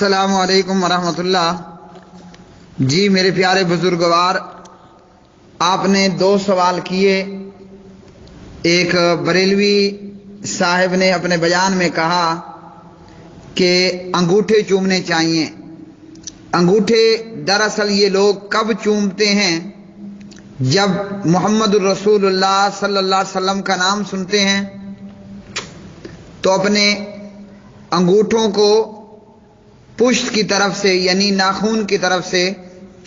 السلام علیکم ورحمۃ اللہ۔ جی میرے پیارے بزرگوار، آپ نے دو سوال کیے۔ ایک بریلوی صاحب نے اپنے بیان میں کہا کہ انگوٹھے چومنے چاہیے۔ انگوٹھے دراصل یہ لوگ کب چومتے ہیں؟ جب محمد الرسول اللہ صلی اللہ علیہ وسلم کا نام سنتے ہیں تو اپنے انگوٹھوں کو پشت کی طرف سے یعنی ناخن کی طرف سے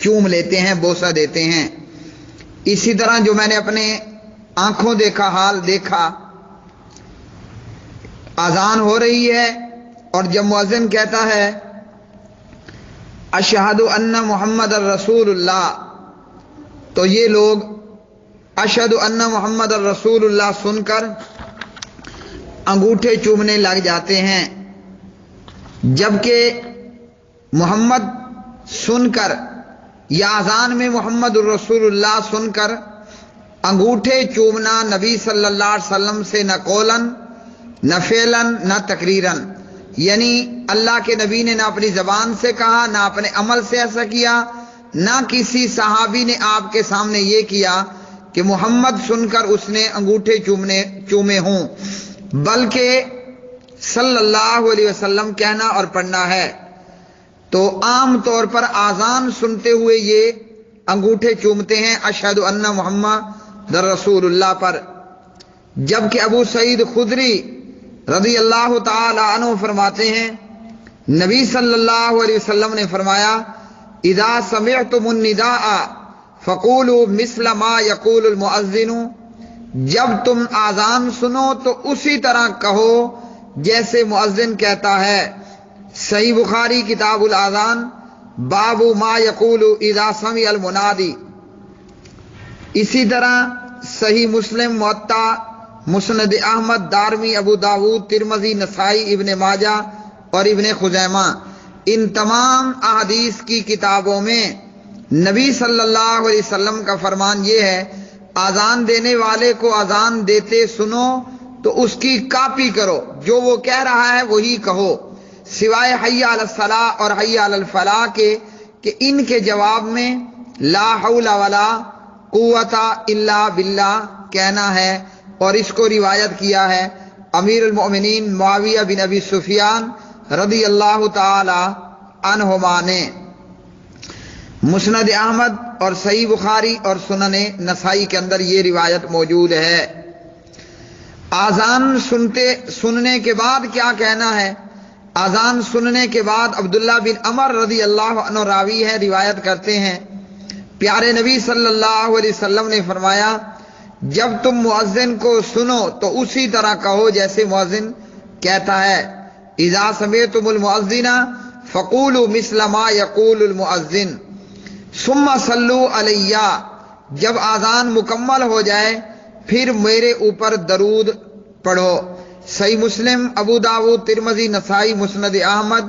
چوم لیتے ہیں، بوسہ دیتے ہیں۔ اسی طرح جو میں نے اپنے آنکھوں دیکھا حال دیکھا، اذان ہو رہی ہے اور جب مؤذن کہتا ہے اشہد ان محمد الرسول اللہ، تو یہ لوگ اشہد ان محمد الرسول اللہ سن کر انگوٹھے چومنے لگ جاتے ہیں، جبکہ محمد سن کر یا اذان میں محمد الرسول اللہ سن کر انگوٹھے چومنا نبی صلی اللہ علیہ وسلم سے نہ قولاً نہ فعلاً نہ تقریراً، یعنی اللہ کے نبی نے نہ اپنی زبان سے کہا، نہ اپنے عمل سے ایسا کیا، نہ کسی صحابی نے آپ کے سامنے یہ کیا کہ محمد سن کر اس نے انگوٹھے چومے ہوں، بلکہ صلی اللہ علیہ وسلم کہنا اور پڑھنا ہے۔ تو عام طور پر آذان سنتے ہوئے یہ انگوٹھے چومتے ہیں اشہد ان محمد رسول اللہ پر، جبکہ ابو سعید خدری رضی اللہ تعالی عنہ فرماتے ہیں نبی صلی اللہ علیہ وسلم نے فرمایا اذا سمعتم النداء فقولوا مثل ما يقول المؤذن، جب تم آذان سنو تو اسی طرح کہو جیسے مؤذن کہتا ہے۔ صحیح بخاری کتاب الاذان باب ما یقول اذا سمع المنادی۔ اسی طرح صحیح مسلم، موطا، مسند احمد، دارمی، ابو داود، ترمذی، نسائی، ابن ماجہ اور ابن خزیمہ، ان تمام احادیث کی کتابوں میں نبی صلی اللہ علیہ وسلم کا فرمان یہ ہے آذان دینے والے کو آذان دیتے سنو تو اس کی کاپی کرو، جو وہ کہہ رہا ہے وہی کہو، سوائے حی علی الصلاۃ اور حی علی الفلاح کے کہ ان کے جواب میں لا حول ولا قوت الا باللہ کہنا ہے، اور اس کو روایت کیا ہے امیر المؤمنین معاویہ بن ابی سفیان رضی اللہ تعالی عنہما نے۔ مسند احمد اور صحیح بخاری اور سنن نسائی کے اندر یہ روایت موجود ہے۔ آذان سننے کے بعد کیا کہنا ہے؟ آذان سننے کے بعد عبداللہ بن عمر رضی اللہ عنہ راوی ہے، روایت کرتے ہیں پیارے نبی صلی اللہ علیہ وسلم نے فرمایا جب تم مؤذن کو سنو تو اسی طرح کہو جیسے مؤذن کہتا ہے۔ اذا سمعتم المؤذن فقولوا مثل ما يقول المؤذن ثم صلوا علی، جب آذان مکمل ہو جائے پھر میرے اوپر درود پڑھو۔ صحیح مسلم، ابو داود، ترمذی، نسائی، مسند احمد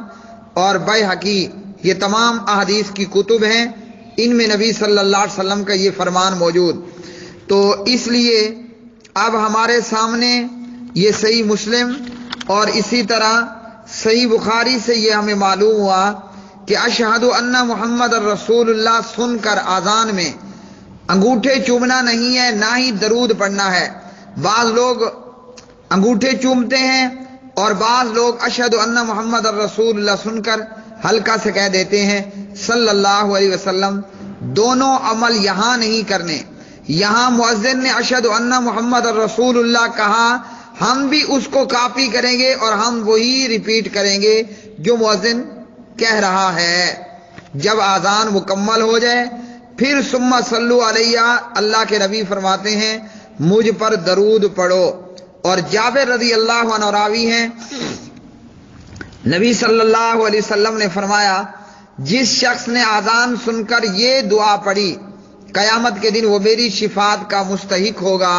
اور بیہقی، یہ تمام احادیث کی کتب ہیں، ان میں نبی صلی اللہ علیہ وسلم کا یہ فرمان موجود۔ تو اس لیے اب ہمارے سامنے یہ صحیح مسلم اور اسی طرح صحیح بخاری سے یہ ہمیں معلوم ہوا کہ اشہد ان محمد الرسول اللہ سن کر آذان میں انگوٹھے چومنا نہیں ہے، نہ ہی درود پڑھنا ہے۔ بعض لوگ انگوٹھے چومتے ہیں اور بعض لوگ اشہد ان محمد الرسول اللہ سن کر ہلکا سے کہہ دیتے ہیں صلی اللہ علیہ وسلم۔ دونوں عمل یہاں نہیں کرنے۔ یہاں مؤذن نے اشہد ان محمد الرسول اللہ کہا، ہم بھی اس کو کاپی کریں گے اور ہم وہی ریپیٹ کریں گے جو مؤذن کہہ رہا ہے۔ جب آذان مکمل ہو جائے پھر ثم صلو علیہ، اللہ کے نبی فرماتے ہیں مجھ پر درود پڑھو۔ اور جابر رضی اللہ عنہ راوی ہیں نبی صلی اللہ علیہ وسلم نے فرمایا جس شخص نے آذان سن کر یہ دعا پڑھی قیامت کے دن وہ میری شفاعت کا مستحق ہوگا،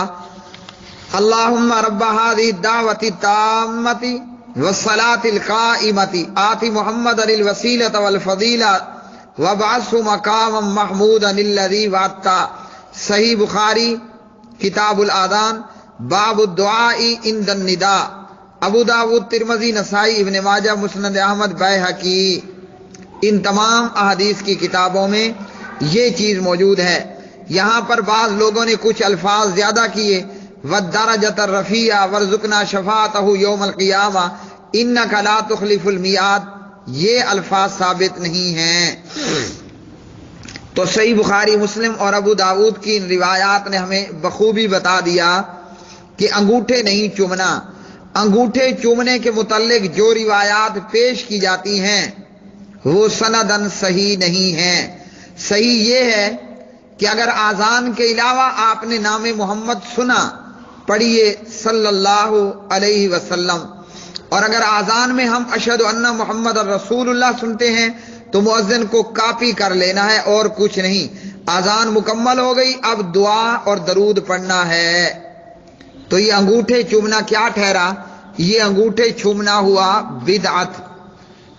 اللہم رب هذه الدعوة التامة والصلاة القائمة آت محمد الوسیلة والفضیلة وابعثه مقاما محمودا الذی وعدته۔ صحیح بخاری کتاب الاذان باب الدعاء عند النداء، ابو داود، ترمذی، نسائی، ابن ماجہ، مسند احمد، بیہقی۔ ان تمام احادیث کی کتابوں میں یہ چیز موجود ہے۔ یہاں پر بعض لوگوں نے کچھ الفاظ زیادہ کیے، وَالدَّرَجَةَ الرَّفِيعَ وَارْزُقْنَا شَفَاعَتَهُ يَوْمَ الْقِيَامَةِ إِنَّكَ لَا تُخْلِفُ الْمِيعَادَ، یہ الفاظ ثابت نہیں ہیں۔ تو صحیح بخاری، مسلم اور ابو داؤد کی ان روایات نے ہمیں بخوبی بتا دیا کہ انگوٹھے نہیں چومنا۔ انگوٹھے چومنے کے متعلق جو روایات پیش کی جاتی ہیں وہ سندن صحیح نہیں ہیں۔ صحیح یہ ہے کہ اگر آذان کے علاوہ آپ نے نام محمد سنا، پڑھیے صلی اللہ علیہ وسلم، اور اگر آذان میں ہم اشہد ان محمد الرسول اللہ سنتے ہیں تو مؤذن کو کاپی کر لینا ہے اور کچھ نہیں۔ آذان مکمل ہو گئی، اب دعا اور درود پڑھنا ہے۔ تو یہ انگوٹھے چومنا کیا ٹھہرا؟ یہ انگوٹھے چومنا ہوا بدعت۔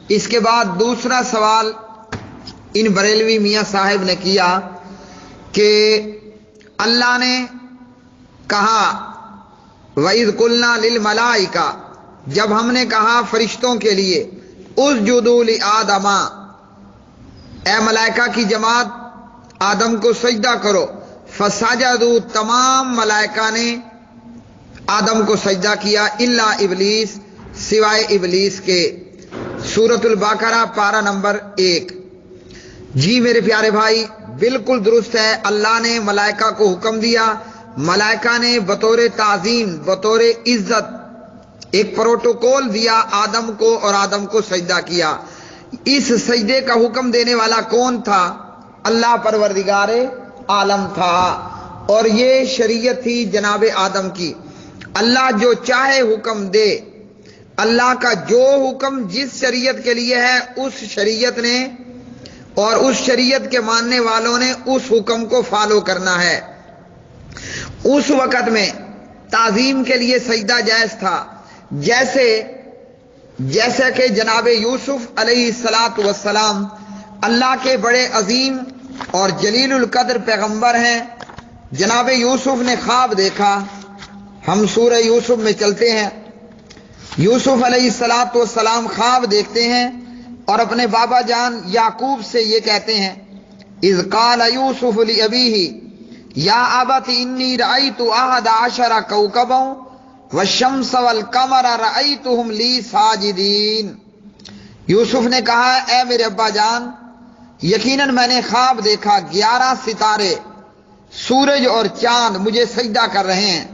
اس کے بعد دوسرا سوال ان بریلوی میاں صاحب نے کیا کہ اللہ نے کہا وَإِذْ قُلْنَا لِلْمَلَائِكَةِ، جب ہم نے کہا فرشتوں کے لیے اسجدوا لآدم، اے ملائکہ کی جماعت آدم کو سجدہ کرو، فسجدوا، تمام ملائکہ نے آدم کو سجدہ کیا، الا ابلیس، سوائے ابلیس کے۔ سورۃ البقرہ پارہ نمبر 1۔ جی میرے پیارے بھائی، بالکل درست ہے، اللہ نے ملائکہ کو حکم دیا، ملائکہ نے بطور تعظیم، بطور عزت ایک پروٹوکول دیا آدم کو اور آدم کو سجدہ کیا۔ اس سجدے کا حکم دینے والا کون تھا؟ اللہ پروردگار عالم تھا، اور یہ شریعت تھی جناب آدم کی۔ اللہ جو چاہے حکم دے، اللہ کا جو حکم جس شریعت کے لیے ہے اس شریعت نے اور اس شریعت کے ماننے والوں نے اس حکم کو فالو کرنا ہے۔ اس وقت میں تعظیم کے لیے سجدہ جائز تھا، جیسا کہ جناب یوسف علیہ السلام اللہ کے بڑے عظیم اور جلیل القدر پیغمبر ہیں۔ جناب یوسف نے خواب دیکھا، ہم سورہ یوسف میں چلتے ہیں۔ یوسف علیہ السلام خواب دیکھتے ہیں اور اپنے بابا جان یعقوب سے یہ کہتے ہیں، اذ قال یوسف لأبیہ یا ابت انی رأیت احد عشر کوکبا والشمس والقمر رأیتہم لی ساجدین۔ یوسف نے کہا، اے میرے ابا جان، یقیناً میں نے خواب دیکھا 11 ستارے، سورج اور چاند مجھے سجدہ کر رہے ہیں۔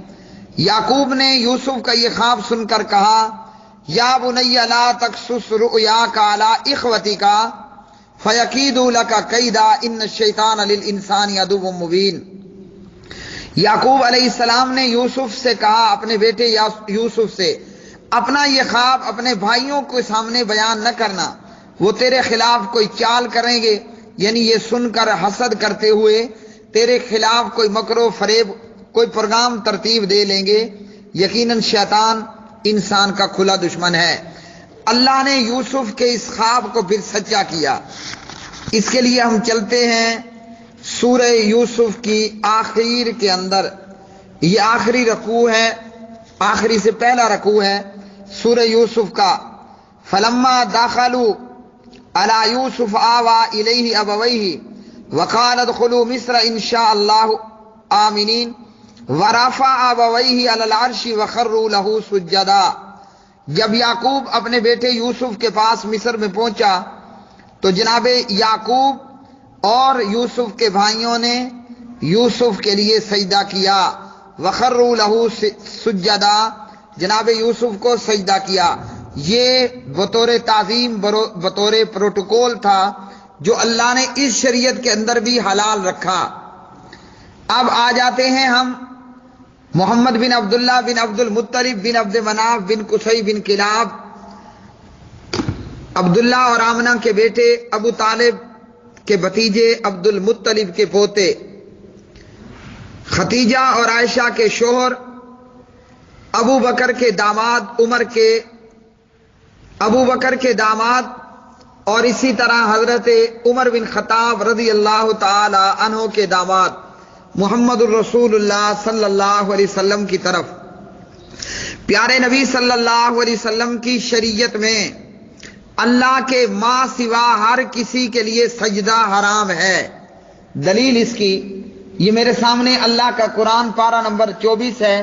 یعقوب نے یوسف کا یہ خواب سن کر کہا، یا بنی لا تقصص رؤیاک علی اخوتک فیکیدوا لک کیدا ان الشیطان للانسان عدو مبین۔ یعقوب علیہ السلام نے یوسف سے کہا، اپنے بیٹے یوسف سے، اپنا یہ خواب اپنے بھائیوں کے سامنے بیان نہ کرنا، وہ تیرے خلاف کوئی چال کریں گے، یعنی یہ سن کر حسد کرتے ہوئے تیرے خلاف کوئی مکر و فریب، کوئی پروگرام ترتیب دے لیں گے۔ یقیناً شیطان انسان کا کھلا دشمن ہے۔ اللہ نے یوسف کے اس خواب کو پھر سچا کیا۔ اس کے لیے ہم چلتے ہیں سورہ یوسف کی آخر کے اندر، یہ آخری رکوع ہے، آخری سے پہلا رکوع ہے سورہ یوسف کا۔ فلما دخلوا علی یوسف آوی الیہ ابویہ وقال ادخلوا مصر ان شاء اللہ آمنین ورفع ابویہ علی العرش وخروا لہ سجدا۔ جب یعقوب اپنے بیٹے یوسف کے پاس مصر میں پہنچا تو جناب یعقوب اور یوسف کے بھائیوں نے یوسف کے لیے سجدہ کیا، وخروا لہ سجدا، جناب یوسف کو سجدہ کیا۔ یہ بطور تعظیم، بطور پروٹوکول تھا جو اللہ نے اس شریعت کے اندر بھی حلال رکھا۔ اب آ جاتے ہیں ہم محمد بن عبداللہ بن عبد المطلب بن عبد مناف بن قصی بن کلاب، عبداللہ اور آمنہ کے بیٹے، ابو طالب کے بھتیجے، عبد المطلب کے پوتے، ختیجہ اور عائشہ کے شوہر، ابو بکر کے داماد، ابو بکر کے داماد، اور اسی طرح حضرت عمر بن خطاب رضی اللہ تعالی عنہ کے داماد، محمد الرسول اللہ صلی اللہ علیہ وسلم کی طرف پیارے نبی صلی اللہ علیہ وسلم کی شریعت میں اللہ کے ماں سوا ہر کسی کے لیے سجدہ حرام ہے۔ دلیل اس کی یہ میرے سامنے اللہ کا قرآن پارہ نمبر 24 ہے،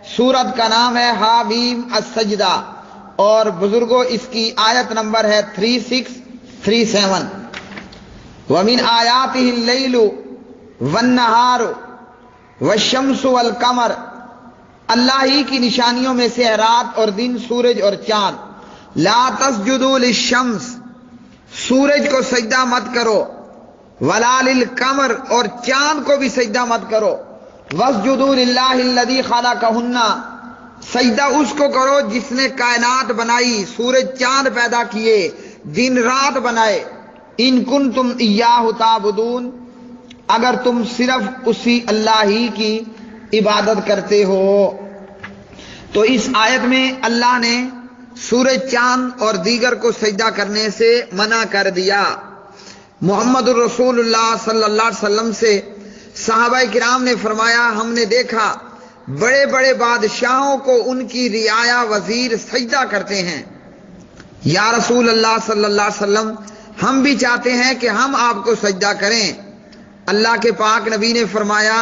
سورت کا نام ہے حامیم السجدہ، اور بزرگوں اس کی آیت نمبر ہے 3637۔ وَمِنْ آیَاتِهِ اللَّيْلُ وَالنَّهَارُ وَالشَّمْسُ وَالْقَمَرُ، اللہ ہی کی نشانیوں میں سے ہے رات اور دن، سورج اور چاند۔ لا تسجدوا للشمس، سورج کو سجدہ مت کرو، ولا للقمر، اور چاند کو بھی سجدہ مت کرو، واسجدوا للہ الذی خلقہن، سجدہ اس کو کرو جس نے کائنات بنائی، سورج چاند پیدا کیے، دن رات بنائے۔ ان کنتم ایاہ تعبدون، اگر تم صرف اسی اللہ ہی کی عبادت کرتے ہو۔ تو اس آیت میں اللہ نے سورج چاند اور دیگر کو سجدہ کرنے سے منع کر دیا۔ محمد الرسول اللہ صلی اللہ علیہ وسلم سے صحابہ کرام نے فرمایا، ہم نے دیکھا بڑے بڑے بادشاہوں کو ان کی رعایا وزیر سجدہ کرتے ہیں۔ یا رسول اللہ صلی اللہ علیہ وسلم، ہم بھی چاہتے ہیں کہ ہم آپ کو سجدہ کریں۔ اللہ کے پاک نبی نے فرمایا،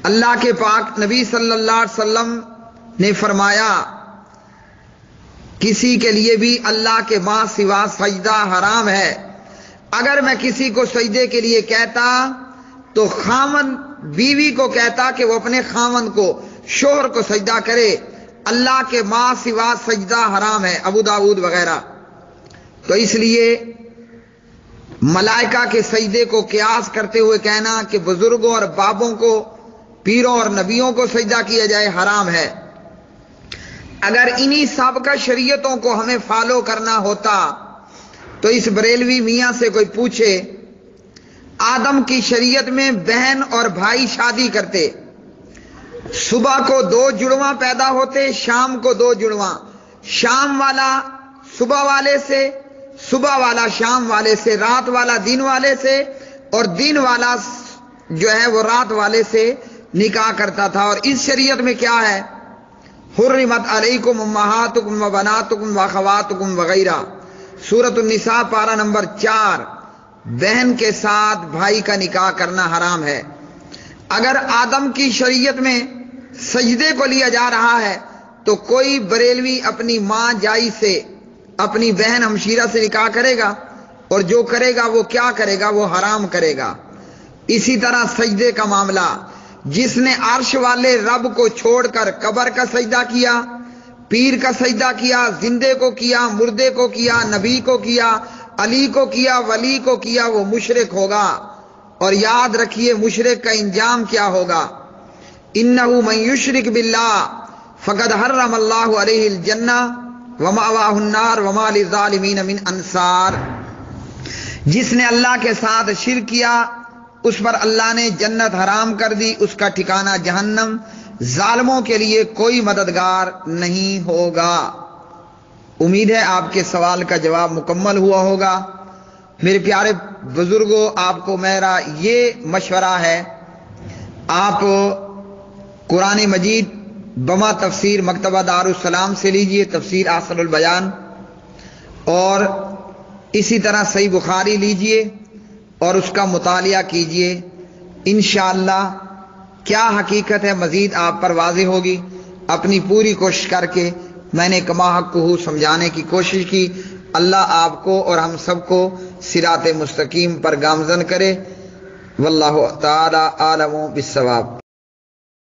اللہ کے پاک نبی صلی اللہ علیہ وسلم نے فرمایا، کسی کے لیے بھی اللہ کے ماں سوا سجدہ حرام ہے۔ اگر میں کسی کو سجدے کے لیے کہتا تو خاوند بیوی کو کہتا کہ وہ اپنے خاوند کو، شوہر کو سجدہ کرے، اللہ کے ماں سوا سجدہ حرام ہے، ابو داؤد وغیرہ۔ تو اس لیے ملائکہ کے سجدے کو قیاس کرتے ہوئے کہنا کہ بزرگوں اور بابوں کو، پیروں اور نبیوں کو سجدہ کیا جائے، حرام ہے۔ اگر انہی سابقہ شریعتوں کو ہمیں فالو کرنا ہوتا تو اس بریلوی میاں سے کوئی پوچھے، آدم کی شریعت میں بہن اور بھائی شادی کرتے، صبح کو 2 جڑواں پیدا ہوتے، شام کو 2 جڑواں، شام والا صبح والے سے، صبح والا شام والے سے، رات والا دن والے سے، اور دن والا جو ہے وہ رات والے سے نکاح کرتا تھا۔ اور اس شریعت میں کیا ہے؟ حرمت علیکم امہاتکم و بناتکم و اخواتکم وغیرہ، سورۃ النساء پارہ نمبر 4، بہن کے ساتھ بھائی کا نکاح کرنا حرام ہے۔ اگر آدم کی شریعت میں سجدے کو لیا جا رہا ہے تو کوئی بریلوی اپنی ماں جائی سے، اپنی بہن ہمشیرہ سے نکاح کرے گا، اور جو کرے گا وہ کیا کرے گا؟ وہ حرام کرے گا۔ اسی طرح سجدے کا معاملہ، جس نے عرش والے رب کو چھوڑ کر قبر کا سجدہ کیا، پیر کا سجدہ کیا، زندے کو کیا، مردے کو کیا، نبی کو کیا، علی کو کیا، ولی کو کیا، وہ مشرک ہوگا۔ اور یاد رکھیے مشرک کا انجام کیا ہوگا، انہ من یشرک باللہ فقد حرم اللہ علیہ الجنہ ومأواہ النار وما للظالمین من انصار، جس نے اللہ کے ساتھ شرک کیا اس پر اللہ نے جنت حرام کر دی، اس کا ٹھکانہ جہنم، ظالموں کے لیے کوئی مددگار نہیں ہوگا۔ امید ہے آپ کے سوال کا جواب مکمل ہوا ہوگا۔ میرے پیارے بزرگوں، آپ کو میرا یہ مشورہ ہے، آپ قرآن مجید بما تفسیر مکتبہ دارالسلام سے لیجئے، تفسیر احسن البیان، اور اسی طرح صحیح بخاری لیجئے اور اس کا مطالعہ کیجئے۔ انشاءاللہ کیا حقیقت ہے مزید آپ پر واضح ہوگی۔ اپنی پوری کوشش کر کے میں نے کما حق کو سمجھانے کی کوشش کی۔ اللہ آپ کو اور ہم سب کو صراط مستقیم پر گامزن کرے۔ واللہ تعالی عالم بالصواب۔